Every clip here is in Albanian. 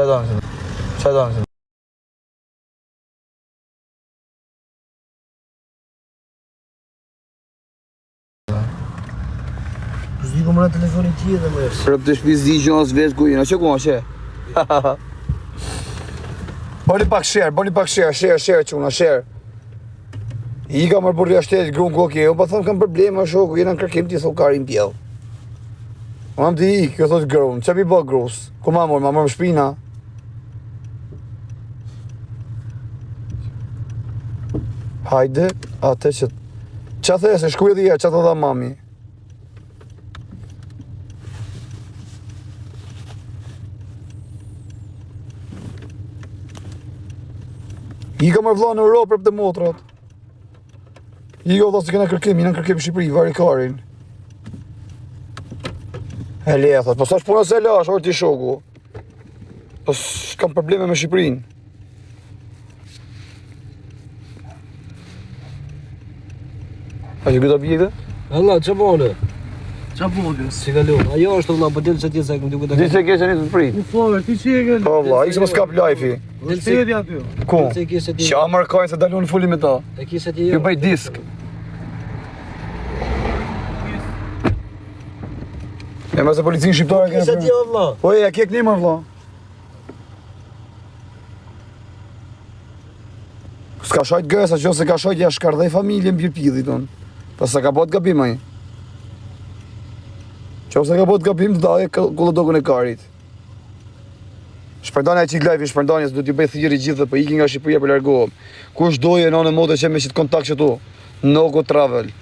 Çaj donë. Çaj donë. Zdigo më në telefonin tjetër më është. Rëp të shpiz di që nësë vetë ku jena, që ku që? Boli pak share quna, share. I ka mërë burri ashtetit grunë ku okej, unë pa thëmë kam probleme, shoku, jena në kërkim t'i thot karin pjell. Unë am t'i i, kjo thot grunë, që pi bë grus? Ku ma mërë më shpina? Hajde, atë që... Qa these, shkuj edhe që të dha mami? I ka mërë vla në Europë për të motrat. I ka vla se kena kërkim, jena në kërkim Shqipëri, vari karin. E le, thot, po sa shpuna se lash, orë ti shoku. Po s'kam probleme me Shqipërinë. A që këta bjekë? Allah, që bone? Qa bone? Si ka lëmë, ajo është vla, po delë që ti se këmë duke të Di se kese një të prit. Në fore, ti që e ke? Po vla, i se më skap lajfi. Delë se e di aty. Ku? Që Amerikajnë se dalun fulli me ta. E kise ti Ju bëj disk. E mëse policinë shqiptare Kise ti o vla? Po e, kek një mërë vla. S'ka shajt gësa, që se ka shajt ja shkardhej familje më pjërpidhi tonë. Pa se ka bot gabim aj. Që se ka bot gabim të daje kullodokun e karit. Shpërndanja e qik live, shpërndanjes du t'i bëj thiri gjithë dhe për ikin nga Shqipëria për largohëm. Kush doje në modë që me qitë kontakt që tu, Nogo Travel.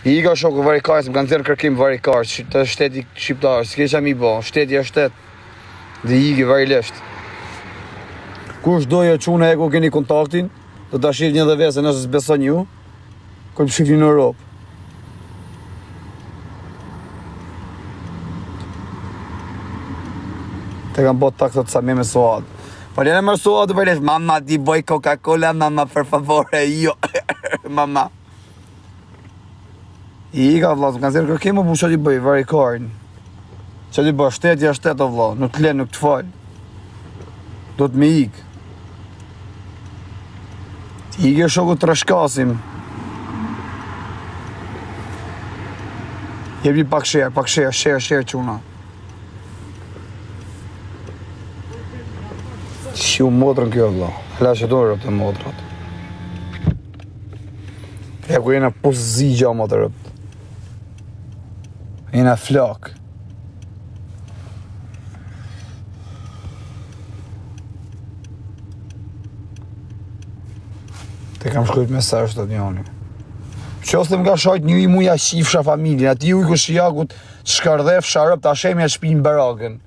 I ka shoku varikajnë, se më kanë zirë kërkim varikarë, të shteti shqiptarë, s'ke që mi bo, shteti e shtet, dhe i ki varilesht. Kush doje qune e ku keni kontaktin, do t'a shif një dhe vese nëse s'beson ju, kërë më shifni në Europë. Te kam bot takët sa me suad. Po lene mërë suad të përlesh, mama ti boj Coca-Cola, mama për favore, jo, mama. I ka vla, më kanë zirë kërkim o bu që ti bëj, vari karnë. Që ti bëj, shtetja shtet o vla, nuk t'len, nuk t'fal. Do t'me ikë. Ti ikë e shoku të rëshkasim. Jebi pak share quna. Që u motrën kjo vla, hla që do rëpë të motrat. E ku jena pus zigja më të rëpë. Jena flak. Te kam shkujt mesazh të njoni. Qos të më ka shajt një i muja shifsha familjen, ati u i kushijakut shkardhef sharëp të ashemi e shpinë barakën.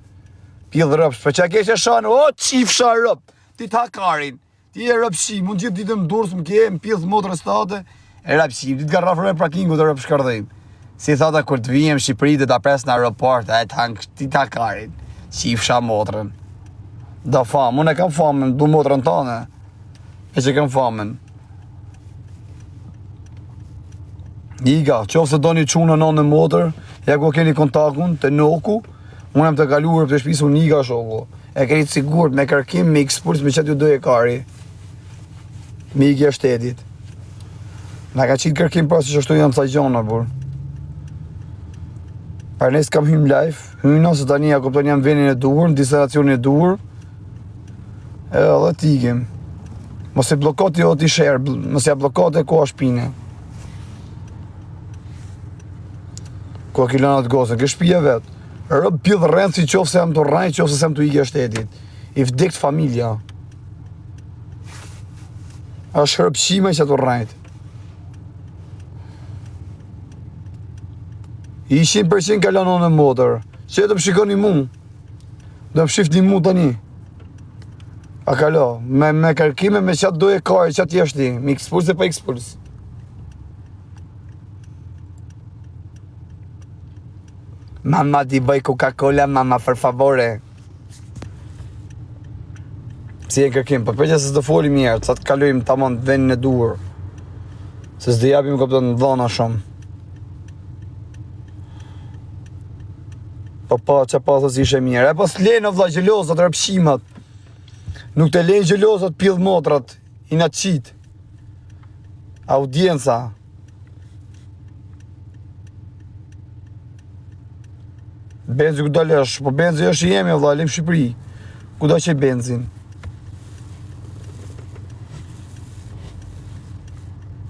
Pjellë rëpës, për që a keqe shanë, o qifsha rëpë, ti ta karin, ti e rëpëshi, mund gjithë ditë më durës më ke, më pjellë motrë state, e rëpëshi, ti t'ka rafër e prakingu të rëpë shkardhejmë. Si thata, kur të vijem Shqipëri dhe ta pres në aeroport, ti ta karin, qifsha motrën. Da famë, unë e kam famën, du motrën tane, e që kam famën. Iga, qofë se do një qunë në motër, ja ku keni kontakun, të noku, unë em të kaluar për të shpisu një ka shoku. E keni të sigurt me kërkim, me ekspurs, me qëtë ju doje kari. Me ikja shtetit. Na ka qitë kërkim pra si që ashtu janë të gjona, bur. Par nesë kam hymë live, hyna se tani ja kupton jam venin e duhur, në distalacionin e duhur. Edhe t'ikim. Mos e blokot jo t'i share, mos e blokot e ko a shpine. Ko a kilonat gosën, ke shpija vetë. Rëbë pjellë rrëndë si qofë se jam të rrajnë, qofë se jam të ikja shtetit. I vdikt familja. Ashtë rëpshime që të rrajnë. I 100% kalonon në motër. Që të më shikoni mu? Do më shifni mu tani. A kalo, me kërkime me qatë doje kari, qatë jeshti. Me ekspuls dhe pa ekspuls. Mama ti bëj Coca-Cola, mama, për favore. Si e kërkim, për përgjë se s'do foli mirë, sa të kalojmë tamam të venin e duhur. Se s'do japim këpëtë në dhona shumë. Po që pasë si ishe mirë. E po s'lenë vlla gjelozat, rëpshimat. Nuk të lenë gjelozat pidh motrat, i na qitë. Audienca. Benzi ku dalësh, po benzi është i jemi vlla, lim Shqipëri. Ku do që benzin?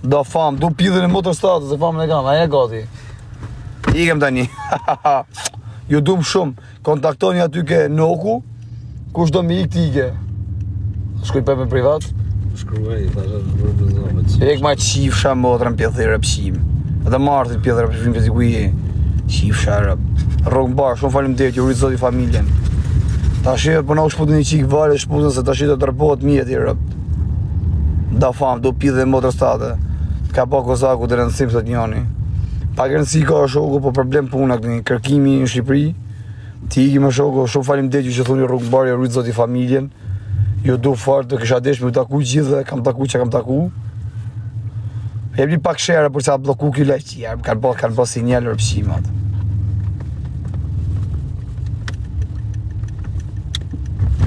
Do fam, du pidhën e motor statës, e famën e kam, aja gati. Ikem tani. Ju dum shumë, kontaktoni aty ke Noku, kush do me ik t'ike. Shkuj për me privat? Shkruaj, thashe të bërë bëzomet. Ek ma qifsha motrën pjethë rëpshim. Edhe martit pjethë rëpshim për si ku je. Qifsha rëp. Rrugë mbarë, shumë faleminderit, ju rritë zoti familjen. Ta shqe përna u shputën i qikë vale, shputën se ta shqe të tërpohet mjeti rëp. Da fam, do pidhe motor state. Ka pa kozaku të rëndësim sot njoni. Pak rëndësi ka shoku, po problem puna këni kërkimi në Shqipëri. Ti iki me shoku, shumë faleminderit ju që thuni rrugë mbarë, ju rritë zoti familjen. Ju du fort të kisha desh me u taku gjithë dhe kam taku që kam taku. Jepni pak shere për që a bloku kjo leq, kanë po sinjel rëpshimat.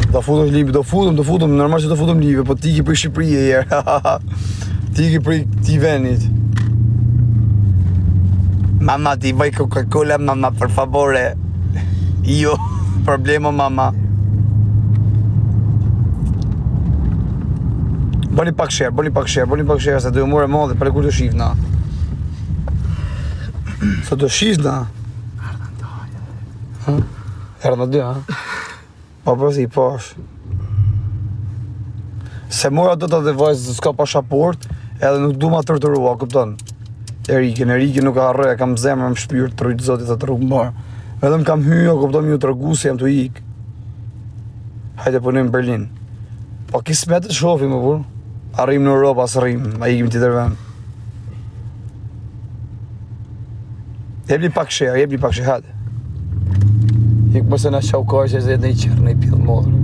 Do futëm, normal që do futëm live, po ti ki për Shqipëri e jerë. Ti ki për ti venit. Mama, ti vaj Coca-Cola, mama, per favore. Io, problemo, mama. Bëni pak share, se do ju more madhe, për e kur të shifna. Se të shifna? Erdhën të dy, ha? Po përsi, pash. Se mora do të dhe vajzë s'ka pasaport, edhe nuk du ma tërtërua, këpton. Erikin nuk ka harroja, kam zemrë më shpyrë të rritë zotit të rrugë mbarë. Edhe më kam hyja, këpton më ju të rëgu se jam të ikë. Hajde punim në Berlin. Po kismet të shofi më burë. Arrim në Europë, asë rrim, a ikim tjetër vend. Jepni pak share, hajde. Ik mëse na qau kajë që zetë në i qërë, në i pidhë modrë.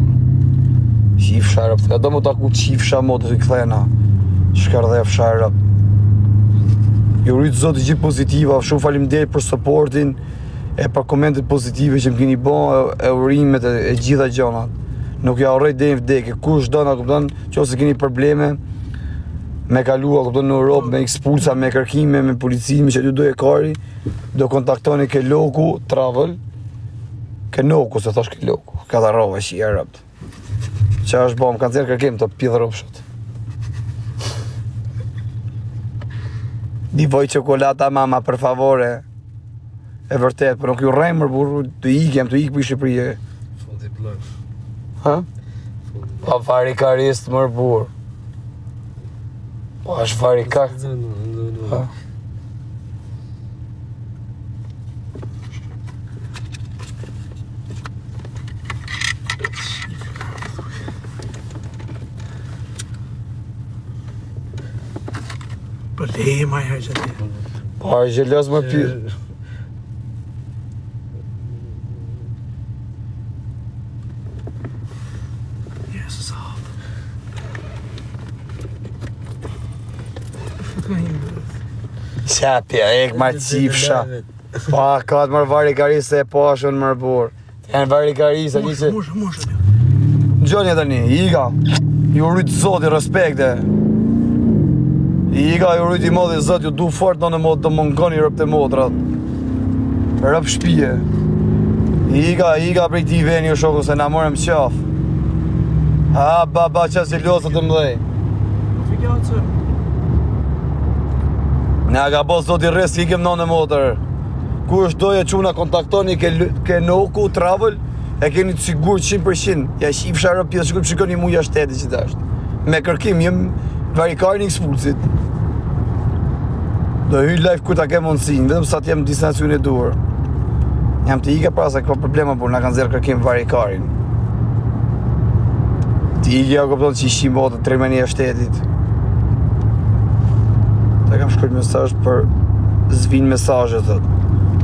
Qifsha rëp, do më taku qifsha modrë të këthena. Shkardhef sharëp. Ju rritë zotë gjithë pozitiva, shumë faleminderit për supportin e për komentet pozitive që më keni bo, e urimet e gjitha gjonat. Nuk ja urrej deri në vdekje, kush do na kupton, nëse keni probleme me kalua kupton në Europë, me ekspulsa, me kërkime, me policinë, që ju do e kari, do kontaktoni ke Loku Travel, ke Noku, se thash ke Loku, ka dha rrova që i Arab. Qa është bom, kanë zirë kërkim të pidhë rrupshët. Di voj qokolata mama, për favore. E vërtet, për nuk ju rremër, burru, të ikjem, të ikë për Shqipërije. Foti plësh. Ha? Pa farikarist mërë burë. Po është farikar. Ha? Po leje ma herë që ti. Po është gjelos më pyrë. Jesus av. Qapja, ek ma qifsha. Pa, ka të mërë varikarisë se e pashën mërë burë. Janë varikarisë, a njëse... Mushe. Gjoni e tani, Iga, ju rritë zoti, respekte. Iga, ju rritë i modhi zot, ju du fort në modë të mongoni rëp të modrat. Rëp shpije. Iga prej ti veni u shoku se na morëm qaf. Ha, baba, që si losët të mdhej. Fikjatë. Nga ka bo zoti res, ikem në modër. Ku është doje quna kontaktoni ke Noku Travel, e keni të sigur 100%. Ja shifsha rëp pjesë, shikoj shikoni muja shteti që të ashtë. Me kërkim, jem varikarin ekspulsit. Do hyj live kur ta ke mundësin, vetëm sa t'jem distancion e duhur. Jam të ike pra se këto problema, por na kanë zerë kërkim varikarin. Ti ike ja këpton që ishim botë të trimenia shtetit. Ta kam shkruajt mesazh për zvin mesazhe, thot.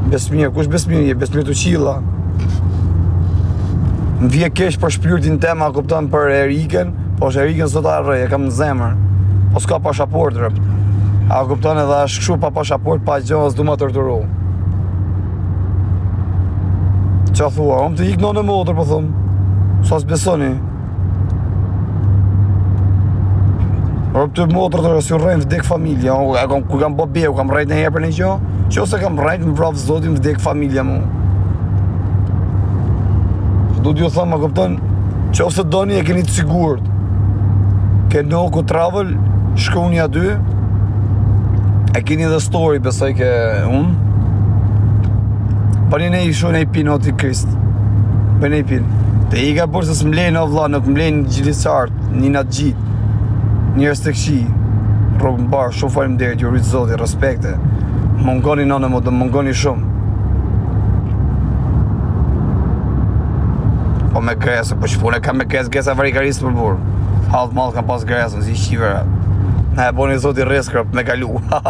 Besmir, kush Besmir je? Besmir të qilla. Më vje kesh për shpirtin tema, kupton për Eriken, po është Eriken sot arrej, e kam në zemër. Po s'ka pasaport rëp. A kupton edhe është kështu pa pasaport, pa gjohës, du ma tërturu. Qa thua, om të ikë në motor, po thëmë. Sa s'besoni. Rëp të motor të si rrejnë vdek familja. Ku kam bo bje, kam rrejt në herë për një që? Që ose kam rrejt më vrap zotin vdek familja mu. Du t'ju thëmë, ma këpton, që ose doni e keni të sigurt. Ke Noku Travel, shkoni aty. E keni dhe story, besoj ke unë. Pani ne i shu ne i pinë oti Krist. Për ne i pinë. Te i ka bërë se s'mlejnë o vla, nuk mlejnë gjilicartë, një natë gjitë. Njërës të këqi, rrugë më barë, shumë falim derit, ju rritë zoti, respekte. Mongoni nënë më, dhe mongoni shumë. Po me gresë, po shpune ka me gresë, gresa varikarisë për burë. Haltë malë kam pas gresën, si shqivera. Ne e boni zoti reskrap, me kalu. A,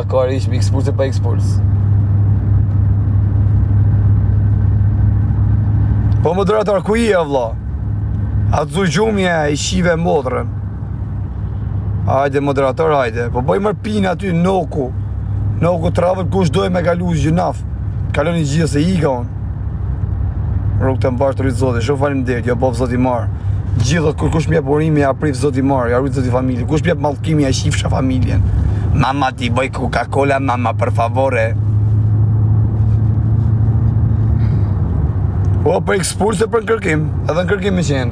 kar ishë, X-Pulse e pa X-Pulse. Po moderator, ku i e vla? A të zugjumje i shive motrën. Hajde moderator, hajde. Po bëj mërë pinë aty, Noku. Noku Travel, kush doj me kalu gjinaf. Kalon i gjithë se i ka unë. Rrugë të mbarë të rritë zoti, shumë falim derit, jo bovë zoti marë. Gjithët, kur kush mjep urimi, ja prif zoti marë, ja rritë zoti familje. Kush mjep malkimi, ja shifsha familjen. Mama ti bëj Coca-Cola, mama, për favore. Po, për X-Pulse për në kërkim, edhe në kërkim me qenë.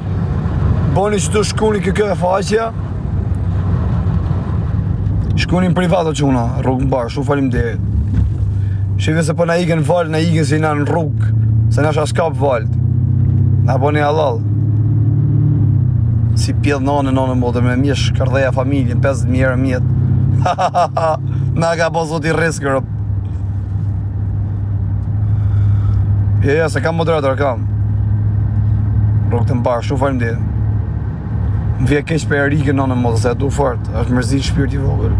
Boni që të shkuni kjo e faqja. Shkuni në privat o quna, rrugë në barë, shumë falim derit. Shive se po na iken valë, na iken si na në rrugë, se na shkap valët. Na boni halal. Si pjedh nënë modër me mjesh kardheja familjen, 50.000 euro mjetë. Na ka po zoti riskër. Ja, se kam moderator, kam. Rrugë të mbarë, shumë falim derit. Më vje keq për Erike nënë modë, se e du fort, është mërzi shpirti vogël.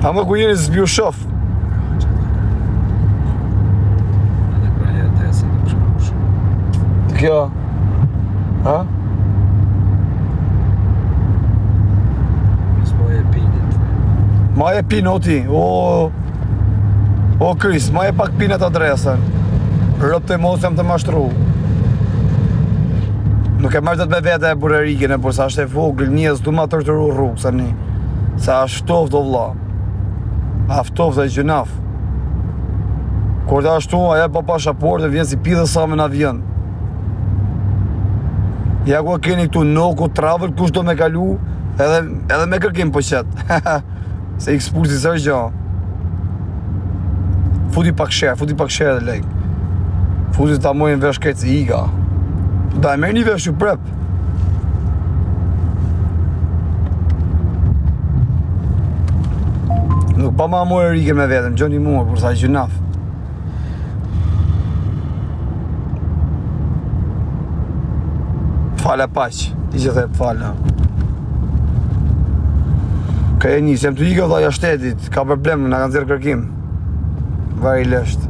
A më ku jeni zbju shof? Të kjo? Ha? Ma e pinë o ti, o Kris, ma e pak pinë atë adresën. Rëp të emocion të mashtru. Nuk e marrë të me vete e burerikën e, por sa është e vogël, njës du ma tërtëru rrugë, sa një. Sa ashtoft o vla. Aftoft dhe gjënaf. Kur të ashtu, aja pa pashaportë, vjen si pidhe sa me na vjen. Ja ku keni këtu Noku Travel, kush do me kalu, edhe me kërkim po qëtë. Se X-Pulse së është gjo. Futi pak share dhe lejk. Futi ta mojnë vesh këtë si iga. Da e merë një vesh ju prep. Nuk pa ma mojë rike me vetëm, gjoni mua, për sa i gjynaf. Fale paq, ti që the fale. Ka e një, sem të ika vla ja shtetit, ka problem, nga kanë zirë kërkim. Vari lesht.